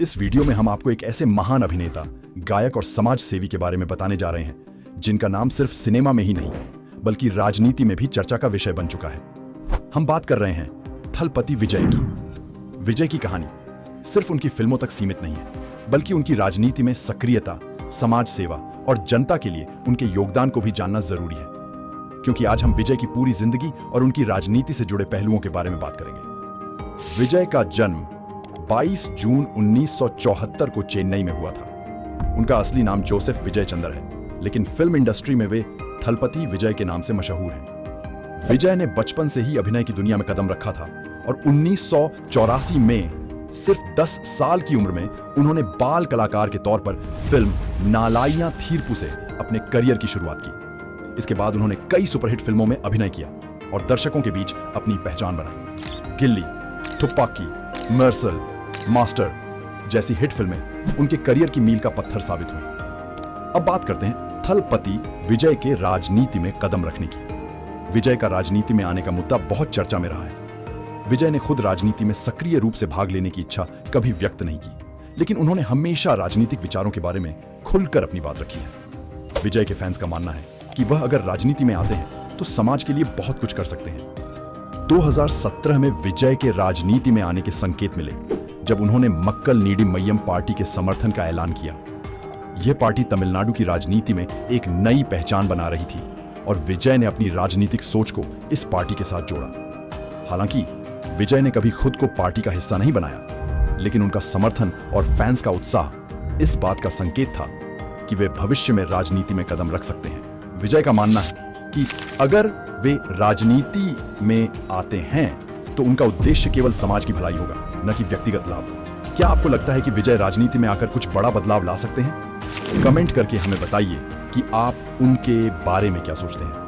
इस वीडियो में हम आपको एक ऐसे महान अभिनेता, गायक और समाज सेवी के बारे में बताने जा रहे हैं जिनका नाम सिर्फ सिनेमा में ही नहीं बल्कि राजनीति में भी चर्चा का विषय बन चुका है। हम बात कर रहे हैं थलपति विजय की। विजय की कहानी सिर्फ उनकी फिल्मों तक सीमित नहीं है बल्कि उनकी राजनीति में सक्रियता, समाज सेवा और जनता के लिए उनके योगदान को भी जानना जरूरी है, क्योंकि आज हम विजय की पूरी जिंदगी और उनकी राजनीति से जुड़े पहलुओं के बारे में बात करेंगे। विजय का जन्म 22 जून 1974 को चेन्नई में हुआ था। उनका असली नाम जोसेफ विजय चंद्र है, लेकिन फिल्म इंडस्ट्री में वे थलपति विजय के नाम से मशहूर हैं। विजय ने बचपन से ही अभिनय की दुनिया में कदम रखा था और 1984 में सिर्फ 10 साल की उम्र में उन्होंने बाल कलाकार के तौर पर फिल्म नालाइया थीरपू से अपने करियर की शुरुआत की। इसके बाद उन्होंने कई सुपरहिट फिल्मों में अभिनय किया और दर्शकों के बीच अपनी पहचान बनाई। गिल्ली, थुप्पाकी, मर्सल, मास्टर जैसी हिट फिल्में उनके करियर की मील का पत्थर साबित हुई। अब बात करते हैं थलपति विजय के राजनीति में कदम रखने की। विजय का राजनीति में आने का मुद्दा बहुत चर्चा में रहा है। विजय ने खुद राजनीति में सक्रिय रूप से भाग लेने की इच्छा कभी व्यक्त नहीं की, लेकिन उन्होंने हमेशा राजनीतिक विचारों के बारे में खुलकर अपनी बात रखी है। विजय के फैंस का मानना है कि वह अगर राजनीति में आते हैं तो समाज के लिए बहुत कुछ कर सकते हैं। 2017 में विजय के राजनीति में आने के संकेत मिले जब उन्होंने मक्कल नीडी मय्यम पार्टी के समर्थन का ऐलान किया। यह पार्टी तमिलनाडु की राजनीति में एक नई पहचान बना रही थी और विजय ने अपनी राजनीतिक सोच को इस पार्टी के साथ जोड़ा। हालांकि विजय ने कभी खुद को पार्टी का हिस्सा नहीं बनाया, लेकिन उनका समर्थन और फैंस का उत्साह इस बात का संकेत था कि वे भविष्य में राजनीति में कदम रख सकते हैं। विजय का मानना है कि अगर वे राजनीति में आते हैं तो उनका उद्देश्य केवल समाज की भलाई होगा, न कि व्यक्तिगत लाभ। क्या आपको लगता है कि विजय राजनीति में आकर कुछ बड़ा बदलाव ला सकते हैं? कमेंट करके हमें बताइए कि आप उनके बारे में क्या सोचते हैं।